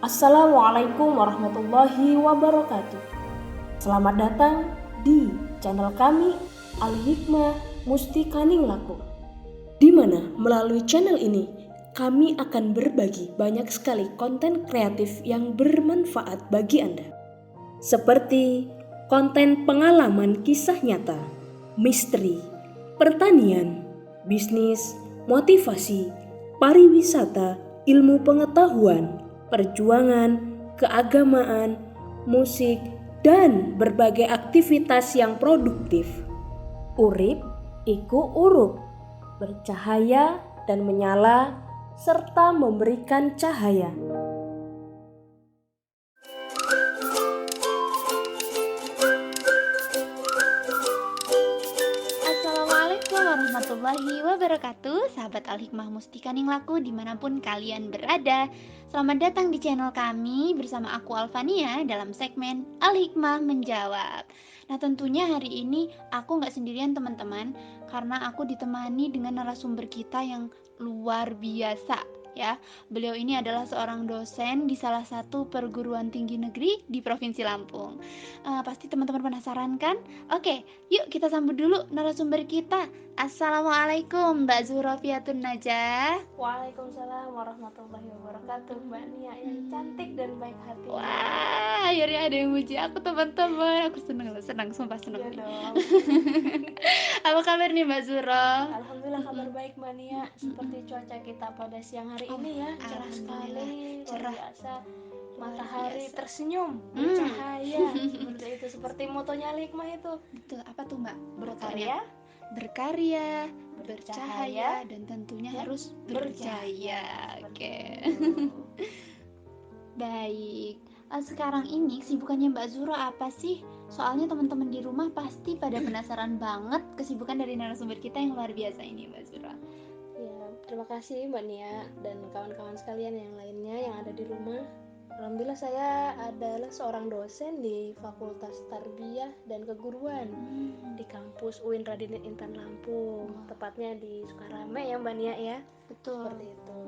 Assalamualaikum warahmatullahi wabarakatuh. Selamat datang di channel kami Al-Hikmah Mustikaning Laku, di mana melalui channel ini kami akan berbagi banyak sekali konten kreatif yang bermanfaat bagi Anda, seperti konten pengalaman kisah nyata, misteri, pertanian, bisnis, motivasi, pariwisata, ilmu pengetahuan, perjuangan, keagamaan, musik, dan berbagai aktivitas yang produktif. Urip iku urup, bercahaya dan menyala, serta memberikan cahaya. Assalamualaikum warahmatullahi wabarakatuh, sahabat Al-Hikmah Mustikaning Laku dimanapun kalian berada. Selamat datang di channel kami bersama aku Alfania dalam segmen Al-Hikmah Menjawab. Nah, tentunya hari ini aku nggak sendirian teman-teman, karena aku ditemani dengan narasumber kita yang luar biasa ya. Beliau ini adalah seorang dosen di salah satu perguruan tinggi negeri di Provinsi Lampung. Pasti teman-teman penasaran kan? Oke, yuk kita sambut dulu narasumber kita. Assalamualaikum Mbak Zuhrofiatun Najah. Waalaikumsalam warahmatullahi wabarakatuh, Mbak Nia yang cantik dan baik hati. Wah, akhirnya ada yang muji aku teman-teman. Aku senang, sumpah senang. Iya dong. Apa kabar nih Mbak Zuro? Alhamdulillah kabar baik, Mbak Nia. Seperti cuaca kita pada siang hari ini ya, cerah sekali, luar cerah. biasa. Matahari biasa. tersenyum, bercahaya. Seperti itu, seperti motonya Al-Hikmah itu. Betul, apa tuh Mbak? Berkarya, bercahaya, dan tentunya harus berjaya. Oke. Baik. Sekarang ini kesibukannya Mbak Zuro apa sih? Soalnya teman-teman di rumah pasti pada penasaran banget kesibukan dari narasumber kita yang luar biasa ini, Mbak Zuro. Ya, terima kasih Mbak Nia dan kawan-kawan sekalian yang lainnya yang ada di rumah. Alhamdulillah saya adalah seorang dosen di Fakultas Tarbiyah dan Keguruan di kampus UIN Radinat Intan Lampung, tepatnya di Sukarame ya Mbak Nia ya. Betul. Seperti itu.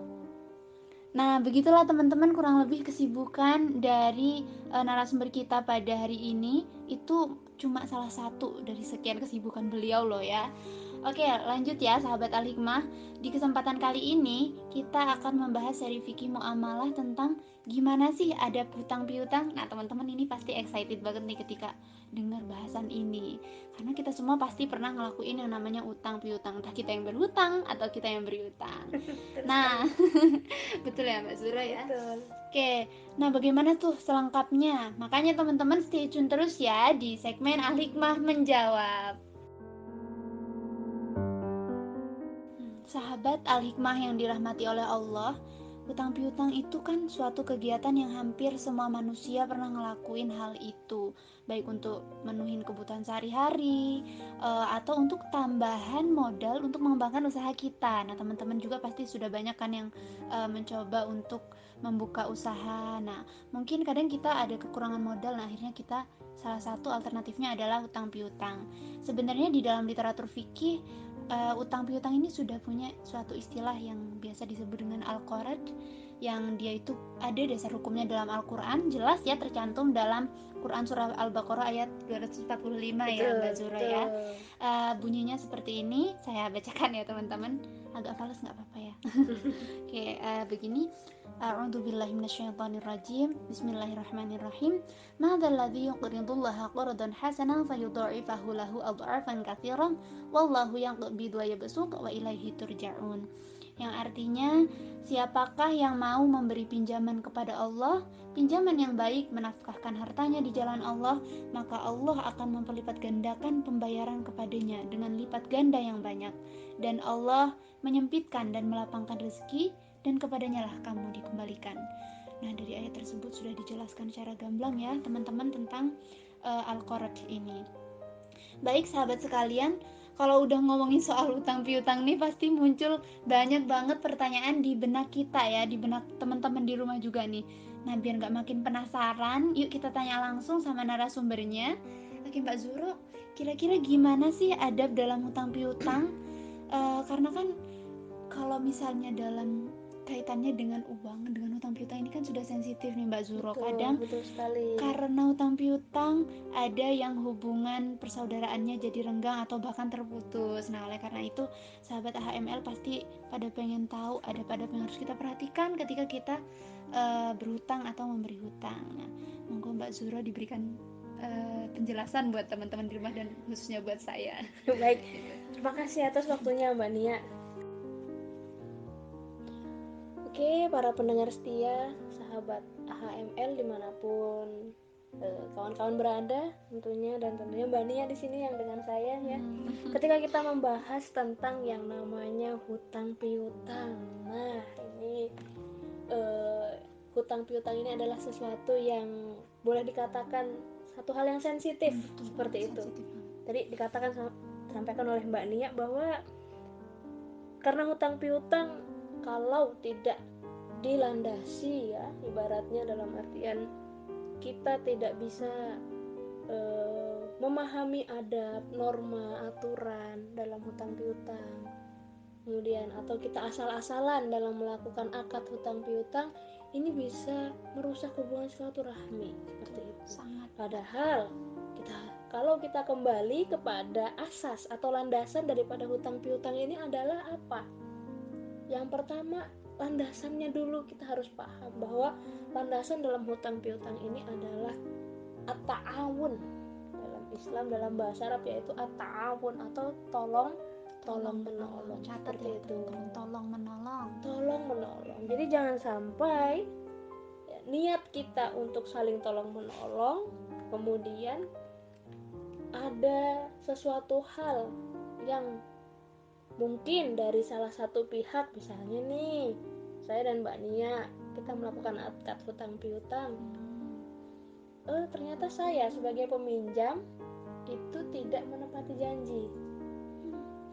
Nah, begitulah teman-teman kurang lebih kesibukan dari narasumber kita pada hari ini. Itu cuma salah satu dari sekian kesibukan beliau loh ya. Oke, lanjut ya sahabat Al-Hikmah. Di kesempatan kali ini kita akan membahas seri fikih muamalah tentang gimana sih adab hutang piutang. Nah, teman-teman ini pasti excited banget nih ketika dengar bahasan ini. Karena kita semua pasti pernah ngelakuin yang namanya utang piutang, entah kita yang berhutang atau kita yang beri utang. Nah, betul ya Mbak Zura ya? Betul. Oke, nah bagaimana tuh selengkapnya? Makanya teman-teman stay tune terus ya di segmen Al-Hikmah Menjawab. Sahabat Al-Hikmah yang dirahmati oleh Allah, hutang piutang itu kan suatu kegiatan yang hampir semua manusia pernah ngelakuin hal itu, baik untuk menuhin kebutuhan sehari-hari atau untuk tambahan modal untuk mengembangkan usaha kita. Nah, teman-teman juga pasti sudah banyak kan yang mencoba untuk membuka usaha. Nah, mungkin kadang kita ada kekurangan modal, nah akhirnya kita salah satu alternatifnya adalah hutang piutang. Sebenarnya di dalam literatur fikih utang piutang ini sudah punya suatu istilah yang biasa disebut dengan Al-Qarad, yang dia itu ada dasar hukumnya dalam Al-Quran, jelas ya tercantum dalam Quran surah Al-Baqarah ayat 245 ya Mbak Zura ya. Bunyinya seperti ini, saya bacakan ya teman-teman, agak fals nggak apa-apa ya. Oke, begini. A'udzubillahi minasyaitonirrajim. Bismillahirrahmanirrahim. Madzalladzi yuqridullaha qardan hasanan fayudha'ifahu lahu adha'afan katsiran wallahu yaqbidu wa yabsut wa ilaihi turja'un. Yang artinya, siapakah yang mau memberi pinjaman kepada Allah, pinjaman yang baik, menafkahkan hartanya di jalan Allah, maka Allah akan memperlipat gandakan pembayaran kepadanya dengan lipat ganda yang banyak, dan Allah menyempitkan dan melapangkan rezeki, dan kepadanya lah kamu dikembalikan. Nah, dari ayat tersebut sudah dijelaskan secara gamblang ya teman-teman tentang Al-Qarad ini. Baik sahabat sekalian, kalau udah ngomongin soal utang piutang nih pasti muncul banyak banget pertanyaan di benak kita ya, di benak teman-teman di rumah juga nih. Nah, biar gak makin penasaran, yuk kita tanya langsung sama narasumbernya. Oke Mbak Zuro, kira-kira gimana sih adab dalam utang piutang? Karena kan kalau misalnya dalam kaitannya dengan uang, dengan hutang piutang ini kan sudah sensitif nih Mbak Zuro. Kadang Betul sekali. karena hutang piutang ada yang hubungan persaudaraannya jadi renggang atau bahkan terputus. Nah, oleh karena itu sahabat HML pasti pada pengen tahu, ada pada yang harus kita perhatikan ketika kita berhutang atau memberi hutang. Nah, monggo Mbak Zuro diberikan penjelasan buat teman-teman di rumah dan khususnya buat saya. Baik, terima kasih atas waktunya Mbak Nia. Oke, para pendengar setia, sahabat HML dimanapun kawan-kawan berada, tentunya dan tentunya Mbak Nia di sini yang dengan saya ya. Ketika kita membahas tentang yang namanya hutang piutang, nah ini hutang piutang ini adalah sesuatu yang boleh dikatakan satu hal yang sensitif seperti itu. Tadi dikatakan sampaikan oleh Mbak Nia bahwa karena hutang piutang kalau tidak dilandasi ya, ibaratnya dalam artian kita tidak bisa memahami adab, norma, aturan dalam hutang piutang, kemudian atau kita asal-asalan dalam melakukan akad hutang piutang, ini bisa merusak hubungan silaturahmi seperti itu. Sangat. Padahal kalau kita kembali kepada asas atau landasan daripada hutang piutang ini adalah apa? Yang pertama, landasannya dulu kita harus paham bahwa landasan dalam hutang piutang ini adalah at-ta'awun. Dalam Islam, dalam bahasa Arab yaitu at-ta'awun atau tolong menolong. Catat seperti ya itu. teman-teman, tolong menolong. Tolong menolong. Jadi jangan sampai ya, niat kita untuk saling tolong menolong, kemudian ada sesuatu hal yang mungkin dari salah satu pihak, misalnya nih saya dan Mbak Nia, kita melakukan akad hutang piutang. Ternyata saya sebagai peminjam itu tidak menepati janji.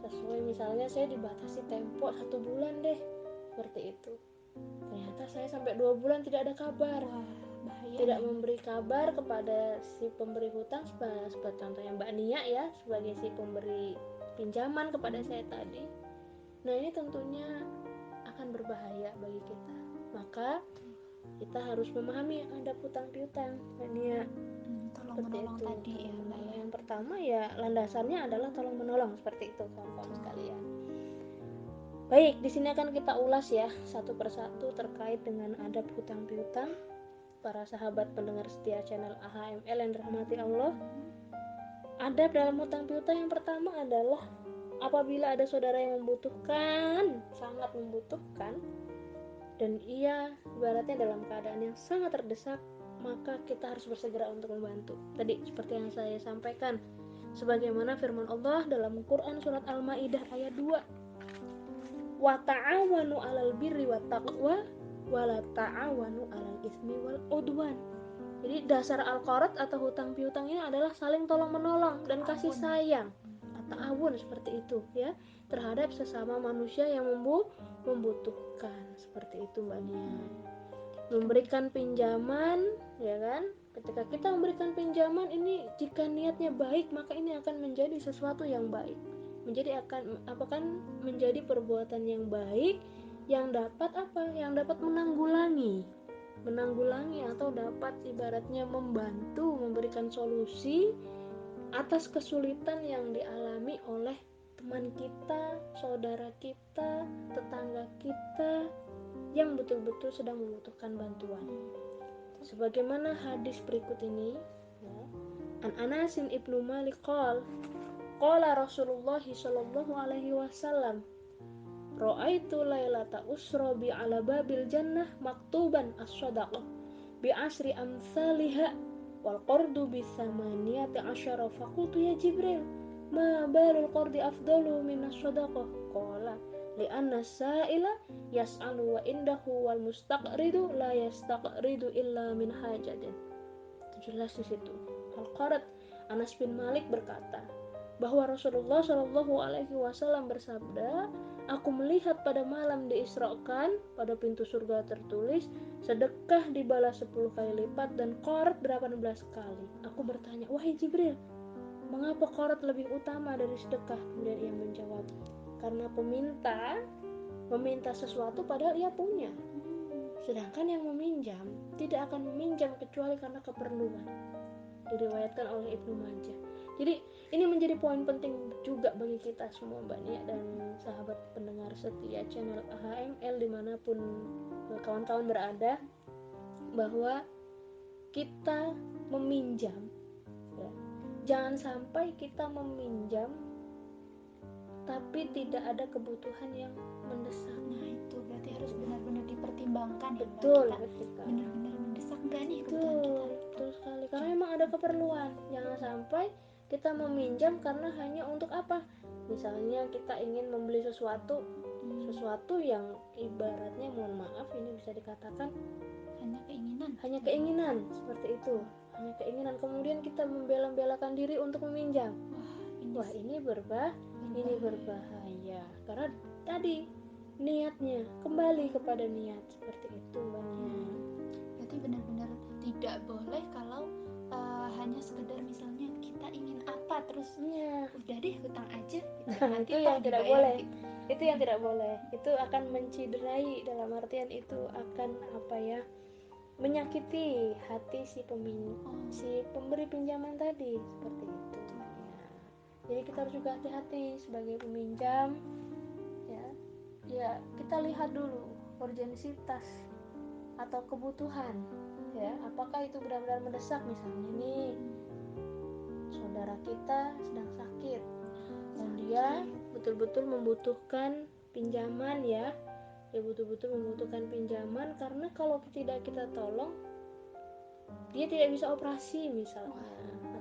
Sesuai misalnya saya dibatasi tempo 1 bulan deh, seperti itu. Ternyata saya sampai 2 bulan tidak ada kabar. Bahaya Tidak nih. memberi kabar kepada si pemberi hutang, seperti contohnya Mbak Nia ya, sebagai si pemberi pinjaman kepada saya tadi. Nah, ini tentunya akan berbahaya bagi kita. Maka kita harus memahami adab hutang piutang, Mbak Nia. Tolong Seperti menolong itu. tadi ya Mbak ya. Yang pertama ya landasannya adalah tolong menolong, seperti itu kawan-kawan sekalian. Baik, di sini akan kita ulas ya satu persatu terkait dengan adab hutang piutang. Para sahabat pendengar setia channel AHML yang dirahmati Allah, adab dalam hutang piutang yang pertama adalah apabila ada saudara yang membutuhkan, sangat membutuhkan, dan ia ibaratnya dalam keadaan yang sangat terdesak, maka kita harus bersegera untuk membantu. Tadi seperti yang saya sampaikan, sebagaimana firman Allah dalam Quran surat Al-Maidah ayat 2, wa ta'awanu 'alal birri wat taqwa wa la ta'awanu 'alal ismi wal udwan. Jadi dasar al-qarat atau hutang piutang ini adalah saling tolong menolong dan kasih sayang, ta'awun seperti itu ya, terhadap sesama manusia yang membutuhkan, seperti itu Mbak Nia. Memberikan pinjaman ya kan, ketika kita memberikan pinjaman ini jika niatnya baik, maka ini akan menjadi sesuatu yang baik, akan menjadi perbuatan yang baik yang dapat menanggulangi atau dapat ibaratnya membantu memberikan solusi atas kesulitan yang dialami oleh teman kita, saudara kita, tetangga kita yang betul-betul sedang membutuhkan bantuan. Sebagaimana hadis berikut ini ya, An Anasin ibnu Malik qala Rasulullah sallallahu alaihi wasallam, ra'aitu lailata usra bi ala babil jannah maktuban as-sadaqah bi asri amsalihha wal qardu bi thamaniyati asyara faqultu ya Jibril ma balul qardi afdalu min as-sadaqah qala li anna as-sa'ila yas'alu wa indahu wal mustaqridu la yastaqridu illa min hajatin. Itu jelas di situ. Al-Qarat Anas bin Malik berkata bahwa Rasulullah Shallallahu Alaihi Wasallam bersabda, aku melihat pada malam diisrakan pada pintu surga tertulis sedekah dibalas 10 kali lipat dan qarat 18 kali. Aku bertanya, wahai Jibril, mengapa qarat lebih utama dari sedekah? Kemudian ia menjawab, karena peminta meminta sesuatu padahal ia punya. Sedangkan yang meminjam tidak akan meminjam kecuali karena keperluan. Diriwayatkan oleh Ibnu Majah. Jadi ini menjadi poin penting juga bagi kita semua Mbak Nia dan sahabat pendengar setia channel HML dimanapun kawan-kawan berada, bahwa kita meminjam ya, jangan sampai kita meminjam tapi tidak ada kebutuhan yang mendesak. Nah itu berarti harus benar-benar dipertimbangkan ya Mbak, Betul, kita ketika benar-benar mendesak nggak nih kebutuhan kita. betul sekali, karena memang ada keperluan. Jangan sampai kita meminjam karena hanya untuk apa? Misalnya kita ingin membeli sesuatu yang ibaratnya, mohon maaf ini bisa dikatakan hanya keinginan seperti itu, hanya keinginan, kemudian kita membela-belakan diri untuk meminjam. Wah ini berbahaya karena tadi niatnya, kembali kepada niat seperti itu Mbak Nia. Berarti benar-benar tidak boleh kalau hanya sekedar misalnya kita ingin apa terus udah deh hutang aja gitu. Nanti itu yang tidak boleh gitu. Itu yang tidak boleh, itu akan menciderai, dalam artian itu akan menyakiti hati si pemberi pinjaman tadi seperti itu ya. Jadi kita harus juga hati-hati sebagai peminjam ya kita lihat dulu urgensitas atau kebutuhan ya, apakah itu benar-benar mendesak. Misalnya nih saudara kita sedang sakit dan dia betul-betul membutuhkan pinjaman ya, dia betul-betul membutuhkan pinjaman karena kalau tidak kita tolong dia tidak bisa operasi misalnya,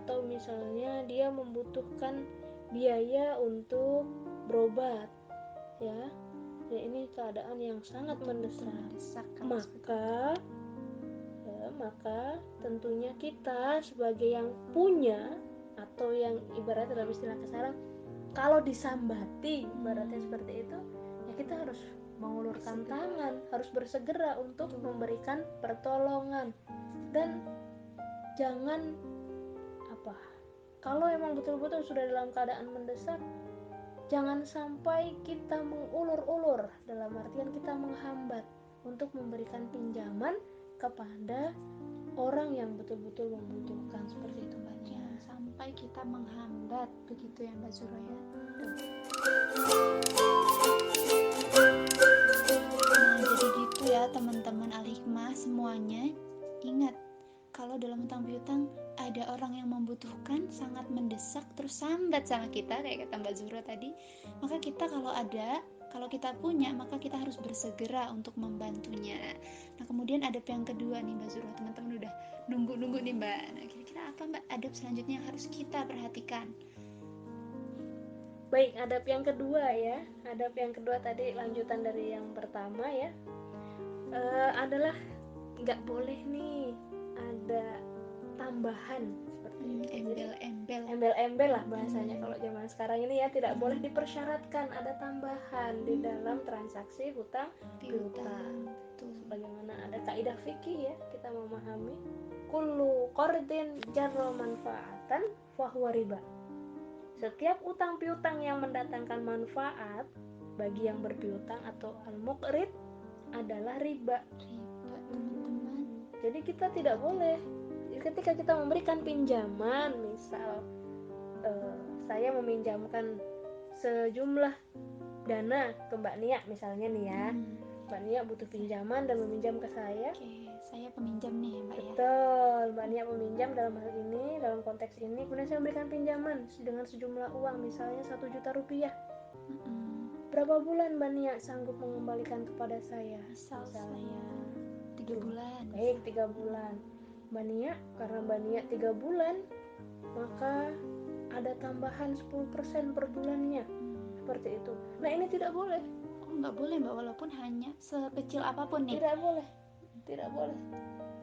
atau misalnya dia membutuhkan biaya untuk berobat ya, ini keadaan yang sangat mendesak. Maka tentunya kita sebagai yang punya atau yang ibaratnya dalam istilah sekarang kalau disambati ibaratnya seperti itu ya, kita harus mengulurkan tangan, harus bersegera untuk memberikan pertolongan. Dan jangan kalau emang betul-betul sudah dalam keadaan mendesak, jangan sampai kita mengulur-ulur, dalam artian kita menghambat untuk memberikan pinjaman kepada orang yang betul-betul membutuhkan seperti itu Mbak Nia. Jangan sampai kita menghambat begitu ya Mbak Zuro ya. Nah jadi gitu ya teman-teman Al-Hikmah semuanya, ingat kalau dalam hutang piutang ada orang yang membutuhkan, sangat mendesak, terus sambat sama kita kayak kata Mbak Zuro tadi, maka kita kalau kita punya maka kita harus bersegera untuk membantunya. Nah kemudian adab yang kedua nih Mbak Zuro, teman-teman udah nunggu nih Mbak. Nah kira-kira apa Mbak adab selanjutnya yang harus kita perhatikan? Baik, adab yang kedua ya. Adab yang kedua tadi lanjutan dari yang pertama ya, adalah nggak boleh nih ada tambahan seperti embel-embel lah bahasanya kalau zaman sekarang ini ya, tidak boleh dipersyaratkan ada tambahan di dalam transaksi hutang piutang. Sebagaimana ada kaidah fikih ya, kita memahami kullu qardin jarra manfaatan fahuwa riba. Setiap utang piutang yang mendatangkan manfaat bagi yang berpiutang atau al-muqrid adalah riba. Teman-teman. Jadi kita tidak boleh ketika kita memberikan pinjaman, misal saya meminjamkan sejumlah dana ke Mbak Nia misalnya nih ya, Mbak Nia butuh pinjaman dan meminjam ke saya. Saya peminjam nih ya Mbak ya. Betul, Mbak Nia meminjam dalam hal ini, dalam konteks ini, kemudian saya memberikan pinjaman dengan sejumlah uang misalnya 1 juta rupiah. Berapa bulan Mbak Nia sanggup mengembalikan kepada saya? Misalnya 3 bulan. Baik, 3 bulan. Mbak Nia, karena Mbak Nia 3 bulan, maka ada tambahan 10% per bulannya. Seperti itu. Nah, ini tidak boleh. Nggak boleh Mbak, walaupun hanya sekecil apapun nih. Tidak boleh.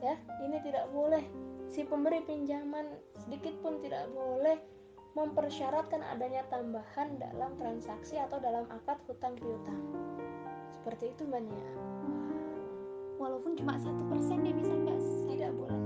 Ya, ini tidak boleh. Si pemberi pinjaman sedikit pun tidak boleh mempersyaratkan adanya tambahan dalam transaksi atau dalam akad hutang piutang. Seperti itu Mbak Nia. Walaupun cuma 1% nih bisa Mbak, tidak boleh.